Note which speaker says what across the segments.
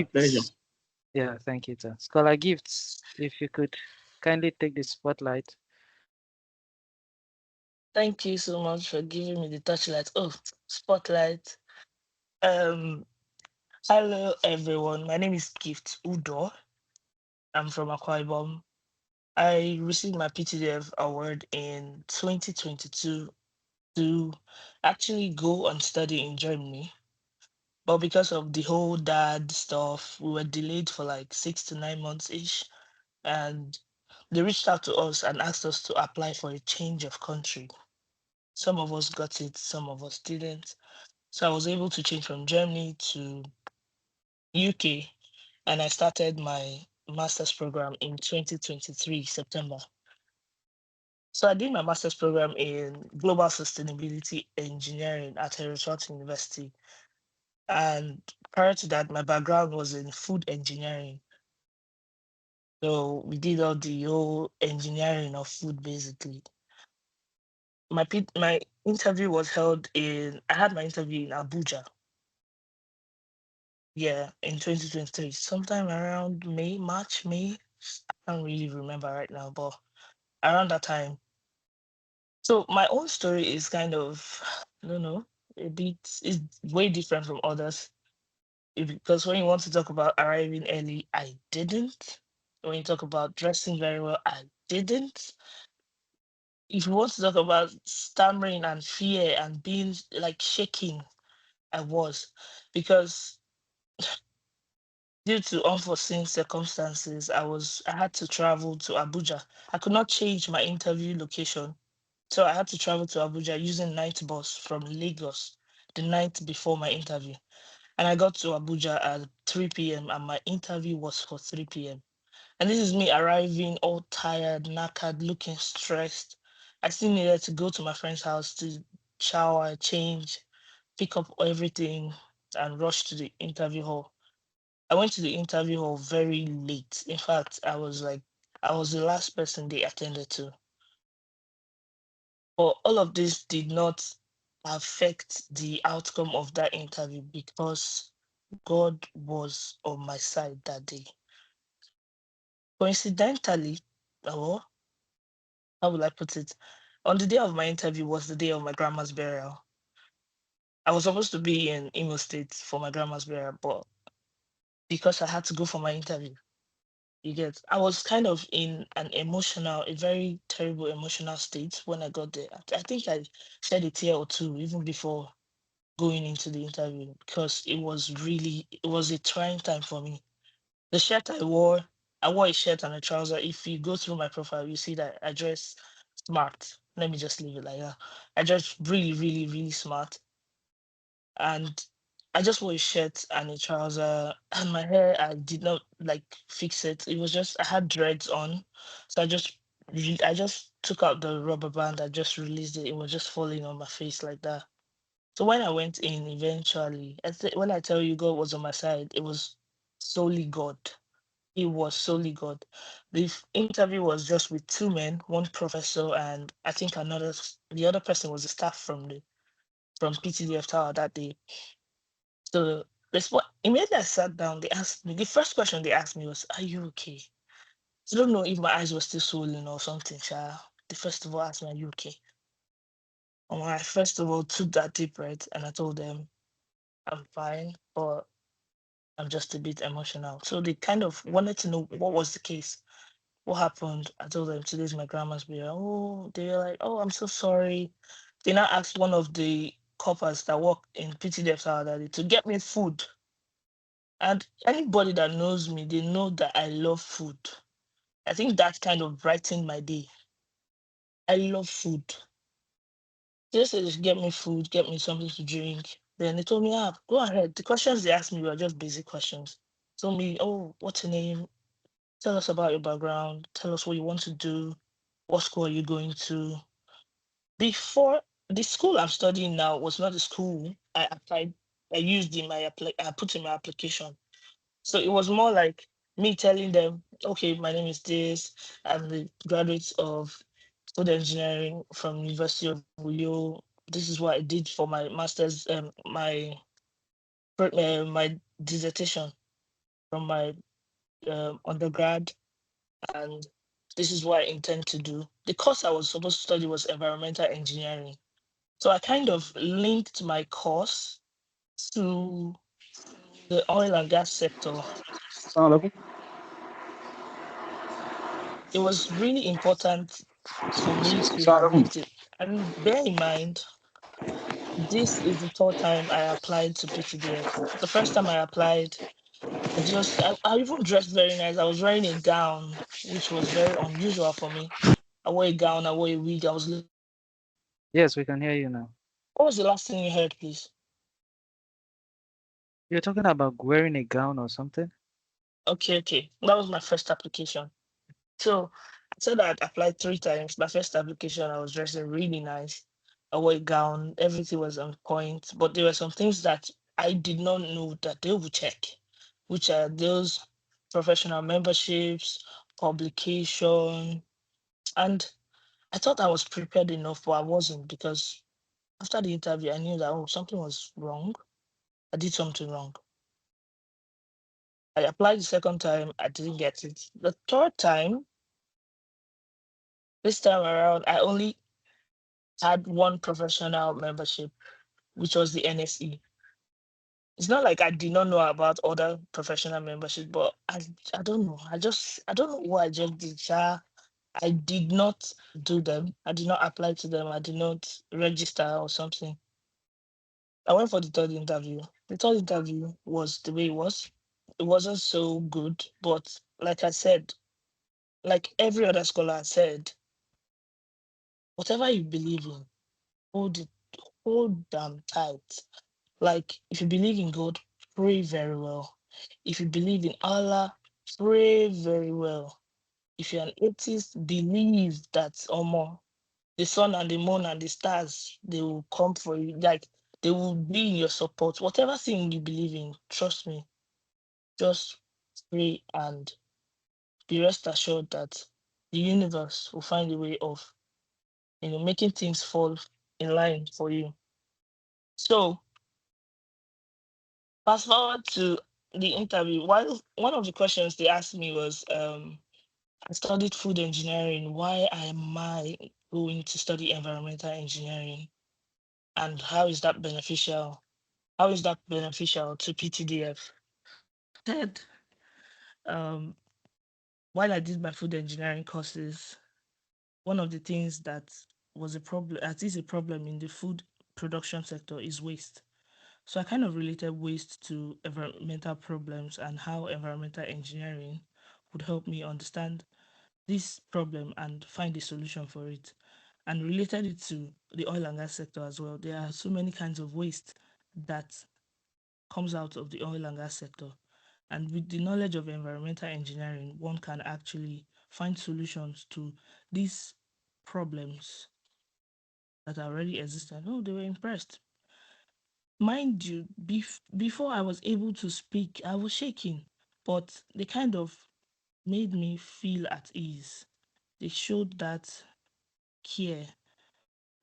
Speaker 1: Pleasure.
Speaker 2: Yeah, thank you, sir. Scholar Gifts, if you could kindly take the spotlight.
Speaker 3: Thank you so much for giving me the touchlight. Oh, spotlight. Um, Hello everyone. My name is Gift Udoh. I'm from Akwa Ibom. I received my PTDF award in 2022 to actually go and study in Germany. But because of the whole dad stuff, we were delayed for like 6 to 9 months ish. And they reached out to us and asked us to apply for a change of country. Some of us got it, some of us didn't. So I was able to change from Germany to UK, and I started my master's program in 2023 September. So I did my master's program in global sustainability engineering at Hereford University. And prior to that, my background was in food engineering. So we did all the whole engineering of food basically. My interview was held in I had my interview in Abuja. Yeah, in 2023, sometime around May, March, May. I can't really remember right now, but around that time. So my own story is kind of, I don't know, a bit is way different from others. Because when you want to talk about arriving early, I didn't. When you talk about dressing very well, I didn't. If you want to talk about stammering and fear and being like shaking, I was. Because due to unforeseen circumstances, I had to travel to Abuja. I could not change my interview location. So I had to travel to Abuja using night bus from Lagos the night before my interview. And I got to Abuja at 3 p.m. and my interview was for 3 p.m. And this is me arriving all tired, knackered, looking stressed. I still needed to go to my friend's house to shower, change, pick up everything, and rush to the interview hall. I went to the interview hall very late. In fact, I was the last person they attended to. But all of this did not affect the outcome of that interview because God was on my side that day. Coincidentally, or how will I put it? On the day of my interview was the day of my grandma's burial. I was supposed to be in Imo State for my grandma's burial, but because I had to go for my interview, you get, I was kind of in a very terrible emotional state when I got there. I think I shed a tear or two even before going into the interview because it was a trying time for me. The shirt I wore a shirt and a trouser. If you go through my profile, you see that I dress smart. Let me just leave it like that. I dress really, really, really smart. And I just wore a shirt and a trouser. And my hair, I did not like fix it. It was just I had dreads on. So I just took out the rubber band, I just released it. It was just falling on my face like that. So when I went in eventually, when I tell you God was on my side, it was solely God. It was solely God. Interview was just with two men, one professor, and I think the other person was a staff from PTDF Tower that day. So immediately I sat down, they asked me, the first question they asked me was, "Are you okay?" I don't know if my eyes were still swollen or something, Sha. They first of all asked me, "Are you okay?" And when I first of all took that deep breath and I told them, "I'm fine, but I'm just a bit emotional." So they kind of wanted to know what was the case. What happened? I told them today's my grandma's burial. Oh, they were like, "Oh, I'm so sorry." They now asked one of the coppers that work in PTDF Tower that day to get me food. And anybody that knows me, they know that I love food. I think that kind of brightened my day. I love food. They just said they should get me food, get me something to drink. Then they told me, go ahead. The questions they asked me were just basic questions. Told me, oh, what's your name? Tell us about your background. Tell us what you want to do. What school are you going to? Before the school I'm studying now was not the school I applied. I used in I put in my application. So it was more like me telling them, okay, my name is this. I'm the graduate of food engineering from University of Uyo. This is what I did for my master's, my dissertation. from my undergrad, and this is what I intend to do. The course I was supposed to study was environmental engineering. So I kind of linked my course to the oil and gas sector.
Speaker 1: Sound level?
Speaker 3: It was really important for me to
Speaker 1: Sound
Speaker 3: have
Speaker 1: level?
Speaker 3: linked it. And bear in mind, this is the third time I applied to PTDF. The first time I applied, I even dressed very nice. I was wearing a gown, which was very unusual for me. I wore a gown, I wore a wig, I was looking good.
Speaker 2: Yes, we can hear you now.
Speaker 3: What was the last thing you heard, please?
Speaker 2: You're talking about wearing a gown or something?
Speaker 3: Okay, okay. That was my first application. So I said I'd applied 3 times. My first application, I was dressing really nice. I wore a gown, everything was on point. But there were some things that I did not know that they would check, which are those professional memberships, publication. And I thought I was prepared enough, but I wasn't, because after the interview, I knew that, oh, something was wrong. I did something wrong. I applied the second time, I didn't get it. The third time, this time around, I only had one professional membership, which was the NSE. It's not like I did not know about other professional membership, but I don't know. I don't know what I just did. I did not do them. I did not apply to them. I did not register or something. I went for the third interview. The third interview was the way it was. It wasn't so good, but like I said, like every other scholar has said, whatever you believe in, hold it, hold damn tight. Like, if you believe in God, pray very well. If you believe in Allah, pray very well. If you're an atheist, believe that Omo, the sun and the moon and the stars, they will come for you. Like, they will be in your support. Whatever thing you believe in, trust me, just pray and be rest assured that the universe will find a way of, making things fall in line for you. So, fast forward to the interview. One of the questions they asked me was, I studied food engineering. Why am I going to study environmental engineering? And how is that beneficial? How is that beneficial to PTDF? Said, um, while I did my food engineering courses, one of the things that was a problem, that is a problem in the food production sector, is waste. So I kind of related waste to environmental problems and how environmental engineering would help me understand this problem and find a solution for it. And related it to the oil and gas sector as well. There are so many kinds of waste that comes out of the oil and gas sector. And with the knowledge of environmental engineering, one can actually find solutions to these problems that are already existent. Oh, they were impressed. Mind you, before I was able to speak, I was shaking, but they kind of made me feel at ease. They showed that care,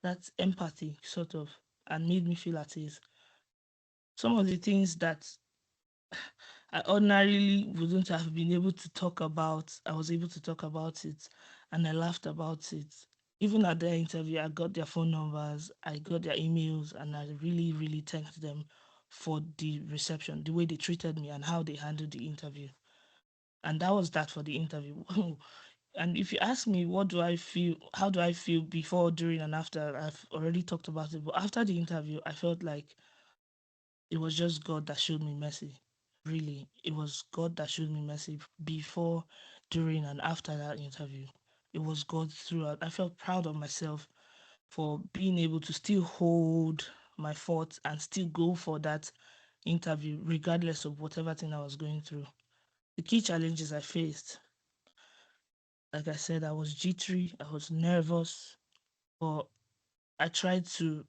Speaker 3: that empathy, sort of, and made me feel at ease. Some of the things that I ordinarily wouldn't have been able to talk about, I was able to talk about it, and I laughed about it. Even at their interview, I got their phone numbers, I got their emails, and I really, really thanked them for the reception, the way they treated me, and how they handled the interview. And that was that for the interview. And if you ask me, what do I feel, how do I feel before, during, and after, I've already talked about it. But after the interview, I felt like it was just God that showed me mercy. Really, it was God that showed me mercy before, during, and after that interview. It was God throughout. I felt proud of myself for being able to still hold my thoughts and still go for that interview, regardless of whatever thing I was going through. The key challenges I faced, like I said, I was jittery, I was nervous, but I tried to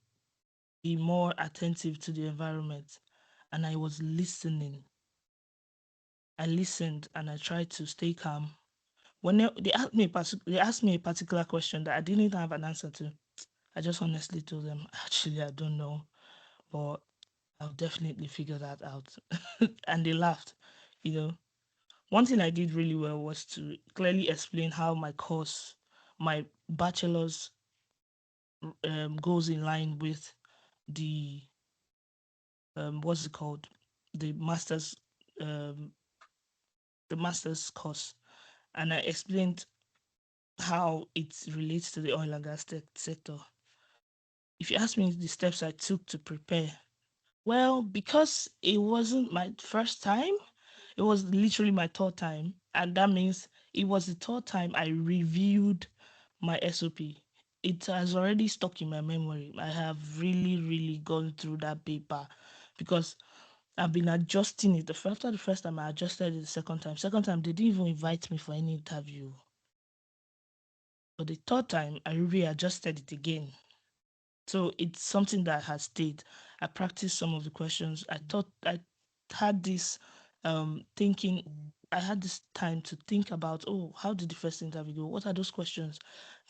Speaker 3: be more attentive to the environment, and I was listening. I listened and I tried to stay calm. When they asked me a particular question that I didn't have an answer to, I just honestly told them, actually, I don't know, but I'll definitely figure that out. And they laughed, you know. One thing I did really well was to clearly explain how my course, my bachelor's, goes in line with the what's it called, the master's, um, the master's course, and I explained how it relates to the oil and gas sector. If you ask me the steps I took to prepare, well, because it wasn't my first time, it was literally my third time. And that means it was the third time I reviewed my SOP. It has already stuck in my memory. I have really, really gone through that paper because I've been adjusting it. After the first time, I adjusted it the second time. Second time, they didn't even invite me for any interview. But the third time, I readjusted it again. So it's something that has stayed. I practiced some of the questions. I thought I had this thinking. I had this time to think about, oh, how did the first interview go? What are those questions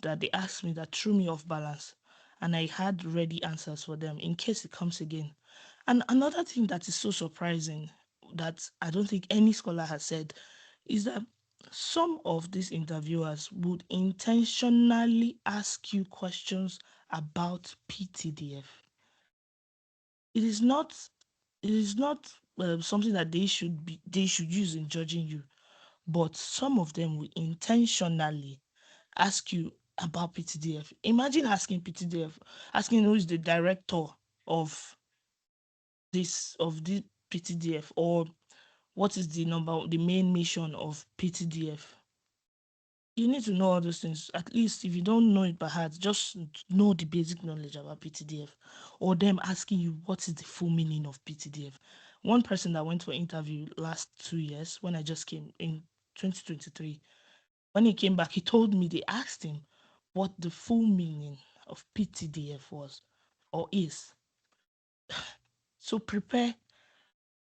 Speaker 3: that they asked me that threw me off balance? And I had ready answers for them in case it comes again. And another thing that is so surprising that I don't think any scholar has said is that some of these interviewers would intentionally ask you questions about PTDF. It is not. It is not something that they should use in judging you, but some of them will intentionally ask you about PTDF. Imagine asking PTDF, asking who is the director of this PTDF, or what is the main mission of PTDF. You need to know all those things. At least if you don't know it by heart, just know the basic knowledge about PTDF. Or them asking you what is the full meaning of PTDF. One person that went for interview last 2 years when I just came in 2023, when he came back, he told me they asked him what the full meaning of PTDF was or is. So prepare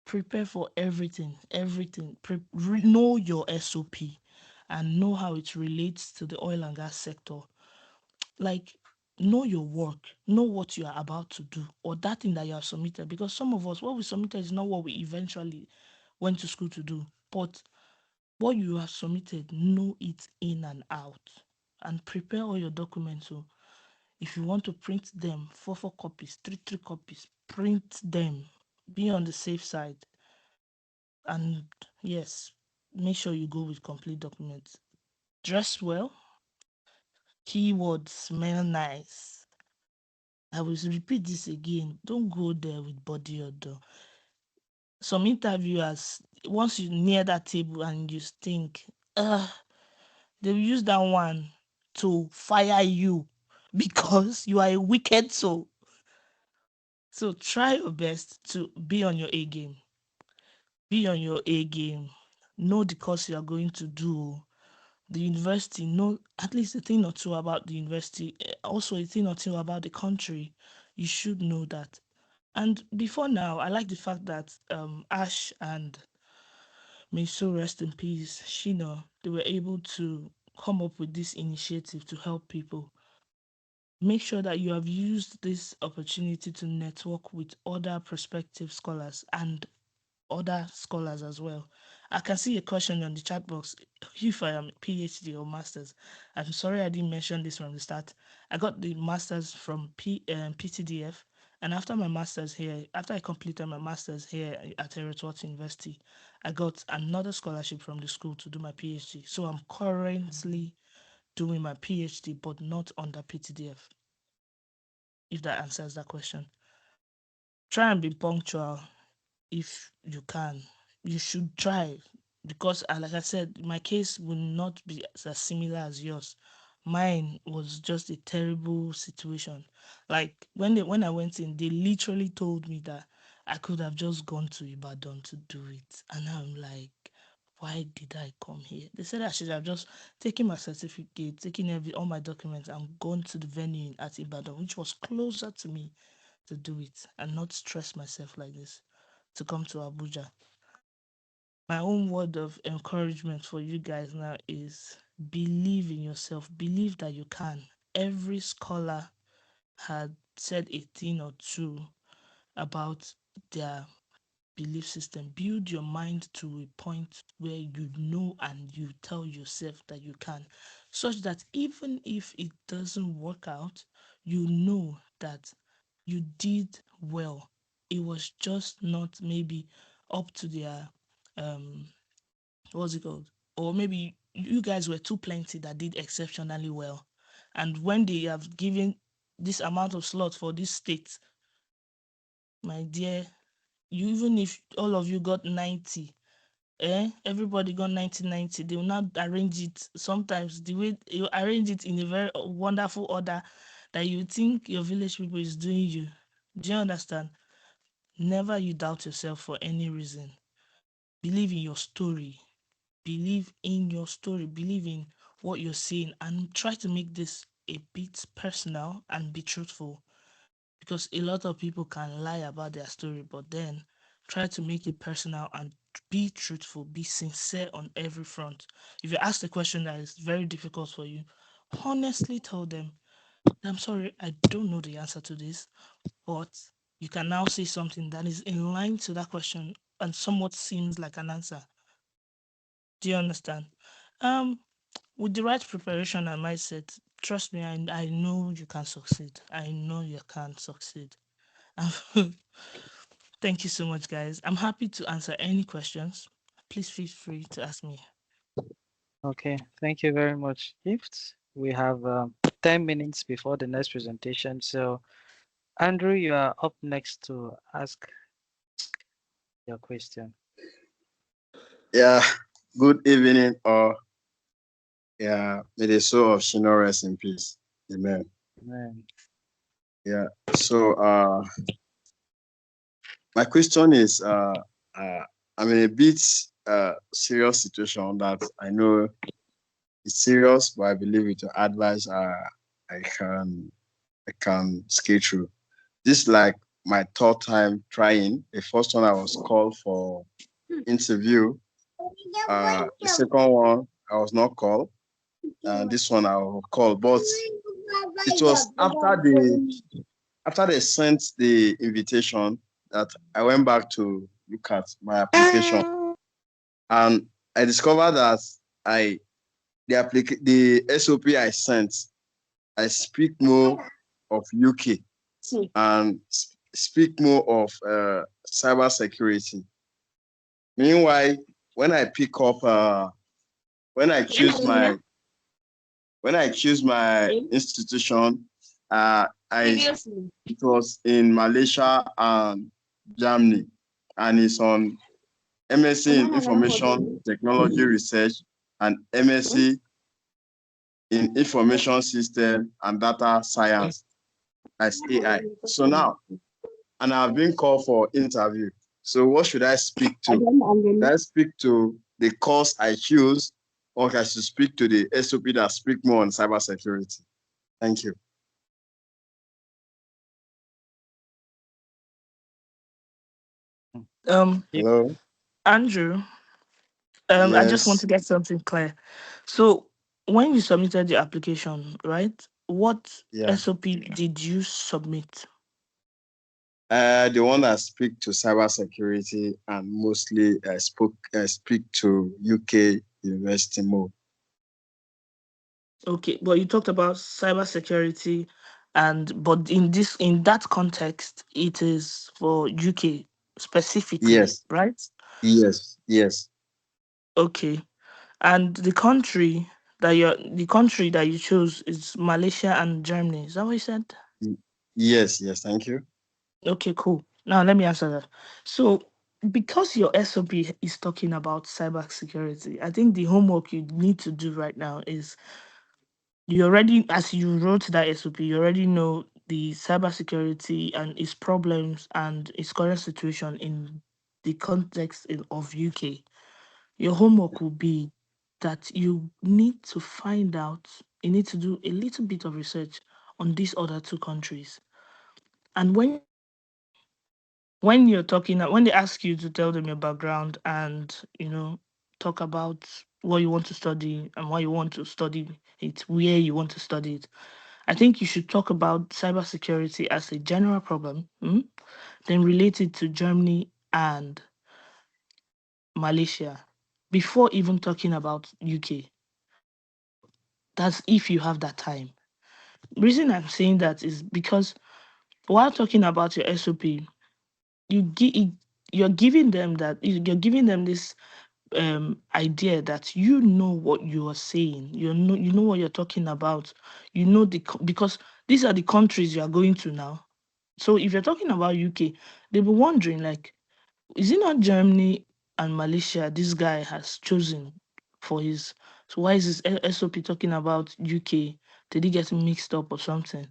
Speaker 3: for everything. Know your SOP and know how it relates to the oil and gas sector. Like, know your work, know what you are about to do, or that thing that you have submitted. Because some of us, what we submitted is not what we eventually went to school to do. But what you have submitted, know it in and out, and prepare all your documents. So if you want to print them, four copies, three copies, print them. Be on the safe side. And yes, make sure you go with complete documents. Dress well. Keywords, smell nice. I will repeat this again. Don't go there with body odor. Some interviewers, once you near that table and you stink, they will use that one to fire you because you are a wicked soul. So try your best to be on your A game. Be on your A game. Know the course you are going to do. The university, know at least a thing or two about the university, also a thing or two about the country. You should know that. And before now, I like the fact that Ash and, may so rest in peace, Shina, they were able to come up with this initiative to help people. Make sure that you have used this opportunity to network with other prospective scholars and other scholars as well. I can see a question on the chat box. If I am PhD or masters, I'm sorry I didn't mention this from the start. I got the masters from PTDF, and after my masters here, after I completed my masters here at Eritrea University, I got another scholarship from the school to do my PhD. So I'm currently doing my PhD, but not under PTDF. If that answers that question, try and be punctual if you can. You should try because, like I said, my case will not be as similar as yours. Mine was just a terrible situation. Like when I went in, they literally told me that I could have just gone to Ibadan to do it, and I'm like, why did I come here? They said I should have just taken my certificate, taken all my documents, and gone to the venue at Ibadan, which was closer to me, to do it and not stress myself like this to come to Abuja. My own word of encouragement for you guys now is believe in yourself, believe that you can. Every scholar had said a thing or two about their belief system. Build your mind to a point where you know and you tell yourself that you can, such that even if it doesn't work out, you know that you did well. It was just not maybe up to their um what's it called? Or maybe you guys were too plenty that did exceptionally well. And when they have given this amount of slots for this state, my dear, you even if all of you got 90, everybody got 90, they will not arrange it sometimes the way you arrange it in a very wonderful order that you think your village people is doing you. Do you understand? Never you doubt yourself for any reason. Believe in your story. Believe in your story. Believe in what you're saying and try to make this a bit personal and be truthful, because a lot of people can lie about their story, but then try to make it personal and be truthful, be sincere on every front. If you ask a question that is very difficult for you, honestly tell them, I'm sorry, I don't know the answer to this, but you can now say something that is in line to that question and somewhat seems like an answer. Do you understand? Um, with the right preparation and mindset, trust me, I know you can succeed. I know you can succeed. Thank you so much, guys. I'm happy to answer any questions. Please feel free to ask me.
Speaker 2: Okay, thank you very much, Gift. We have 10 minutes before the next presentation. So, Andrew, you are up next to ask your question.
Speaker 1: Yeah, good evening, or yeah, may the soul of Shino rest in peace. Amen.
Speaker 2: Amen.
Speaker 1: Yeah, so my question is I'm in a bit serious situation that I know it's serious, but I believe with your advice I can I can skate through. This is like my third time trying. The first one I was called for interview. The second one I was not called. And this one I will call. But it was after they sent the invitation that I went back to look at my application, and I discovered that I the SOP I sent, I speak more of UK and speak more of cyber security. Meanwhile, when I pick up when I choose my when I choose my institution, I it was in Malaysia and Germany, and it's on MSc in Information Technology Research and MSc in Information System and Data Science as AI. So now, and I've been called for interview. So what should I speak to? Should I speak to the course I choose, or I should speak to the SOP that speak more on cybersecurity? Thank you.
Speaker 3: Um,
Speaker 2: Gift.
Speaker 1: Hello.
Speaker 3: Andrew, I just want
Speaker 1: Yes.
Speaker 3: to get something clear. So, when you submitted your application, right? What
Speaker 1: Yeah.
Speaker 3: SOP did you submit?
Speaker 1: The one that speak to cybersecurity and mostly speak to UK university more.
Speaker 3: Okay, but you talked about cybersecurity, and but in that context, it is for UK specifically,
Speaker 1: Yes.
Speaker 3: right?
Speaker 1: Yes. Yes.
Speaker 3: Okay, and the country that you chose is Malaysia and Germany. Is that what you said?
Speaker 1: Yes. Yes. Thank you.
Speaker 3: Okay, cool. Now let me answer that. So, because your SOP is talking about cybersecurity, I think the homework you need to do right now is you already, as you wrote that SOP, you already know the cybersecurity and its problems and its current situation in the context of UK. Your homework will be that you need to find out, you need to do a little bit of research on these other two countries. And when you're talking, when they ask you to tell them your background and, talk about what you want to study and why you want to study it, where you want to study it, I think you should talk about cybersecurity as a general problem, then relate it to Germany and Malaysia before even talking about UK. That's if you have that time. Reason I'm saying that is because while talking about your SOP, you give you're giving them you're giving them this idea that you know what you are saying, you know what you're talking about, you know because these are the countries you are going to now. So if you're talking about UK, they'll be wondering like, is it not Germany and Malaysia this guy has chosen for his, so why is his SOP talking about UK? Did he get mixed up or something?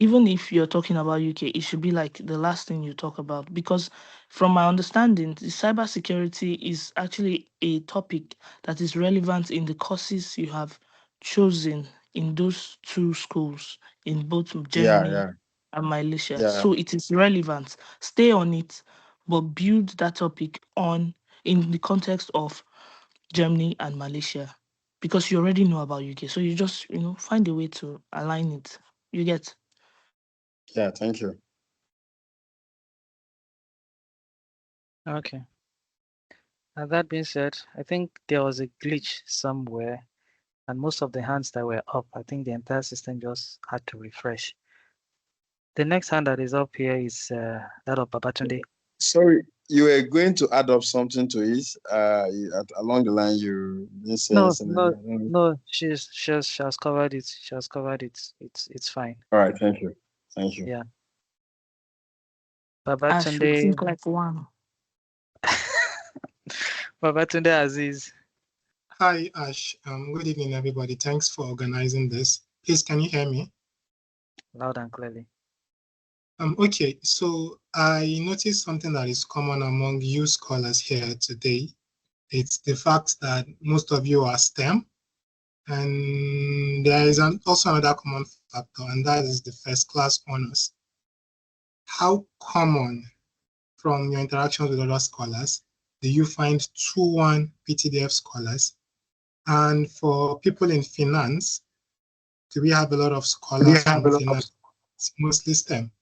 Speaker 3: Even if you're talking about UK, it should be like the last thing you talk about. Because from my understanding, the cybersecurity is actually a topic that is relevant in the courses you have chosen in those two schools, in both
Speaker 1: Yeah,
Speaker 3: Germany
Speaker 1: yeah,
Speaker 3: and Malaysia.
Speaker 1: yeah,
Speaker 3: So it is relevant. Stay on it, but build that topic on in the context of Germany and Malaysia. Because you already know about UK. So you just, find a way to align it. You get.
Speaker 1: yeah. Thank you.
Speaker 2: Okay. That being said, I think there was a glitch somewhere, and most of the hands that were up, I think the entire system just had to refresh. The next hand that is up here is that of Babatunde.
Speaker 1: Sorry, you were going to add up something to it. Along the line, you didn't say
Speaker 2: No,
Speaker 1: anything.
Speaker 2: no,
Speaker 1: I don't know.
Speaker 2: no. She has covered it. She has covered it. It's fine.
Speaker 1: All right, thank you. Thank you.
Speaker 2: Yeah.
Speaker 3: I should
Speaker 2: Babatunde.
Speaker 3: think like one.
Speaker 2: Babatunde Aziz.
Speaker 4: Hi, Ash. Good evening, everybody. Thanks for organizing this. Please, can you hear me?
Speaker 2: Loud and clearly.
Speaker 4: Okay, so I noticed something that is common among you scholars here today. It's the fact that most of you are STEM, and there is also another common factor, and that is the first class honors. How common from your interactions with other scholars do you find 2-1 PTDF scholars? And for people in finance, do we have a lot of
Speaker 2: We
Speaker 4: scholars
Speaker 2: have
Speaker 4: from
Speaker 2: a lot of.
Speaker 4: finance? It's mostly STEM.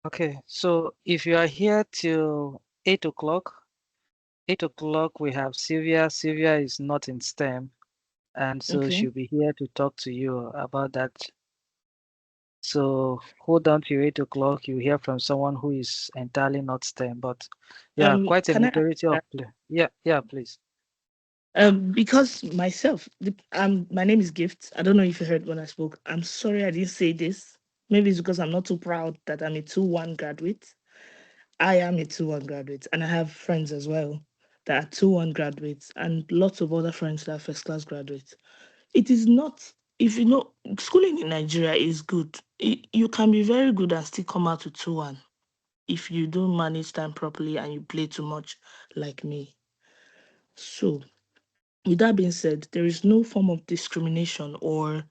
Speaker 2: Okay, so if you are here till 8 o'clock, 8 o'clock we have Sylvia. Sylvia is not in STEM, and so
Speaker 3: Okay.
Speaker 2: she'll be here to talk to you about that. So hold on till 8 o'clock. You hear from someone who is entirely not STEM, but yeah, quite a
Speaker 3: Can I ask
Speaker 2: majority of
Speaker 3: that?
Speaker 2: yeah, please.
Speaker 3: Because myself, my name is Gift. I don't know if you heard when I spoke. I'm sorry I didn't say this. Maybe it's because I'm not too proud that I'm a 2-1 graduate. I am a 2-1 graduate, and I have friends as well that are 2-1 graduates, and lots of other friends that are first class graduates. It is not, if you know, schooling in Nigeria is good. You can be very good and still come out with 2-1 if you don't manage time properly and you play too much like me. So, with that being said, there is no form of discrimination or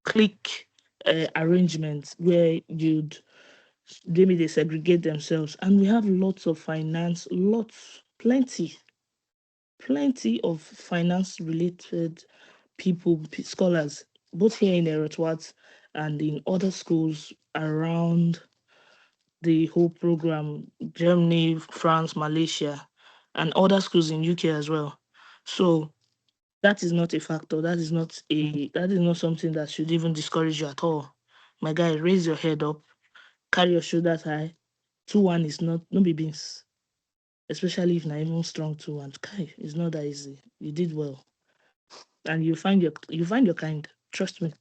Speaker 3: clique arrangement where you'd maybe they segregate themselves. And we have lots of finance, plenty of finance related people, scholars, both here in Erotwat and in other schools around the whole program, Germany, France, Malaysia, and other schools in UK as well. So that is not a factor. That is not something that should even discourage you at all. My guy, raise your head up, carry your shoulders high. 2-1 is not no be beans. Especially if not even strong 2-1. Kai, it's not that easy. You did well. And you find your kind. Trust me.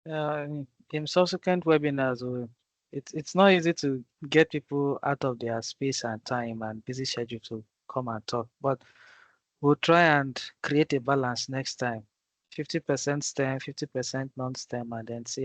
Speaker 2: In subsequent webinars, it's not easy to get people out of their space and time and busy schedule to come and talk, but we'll try and create a balance next time. 50% STEM, 50% non-STEM, and then see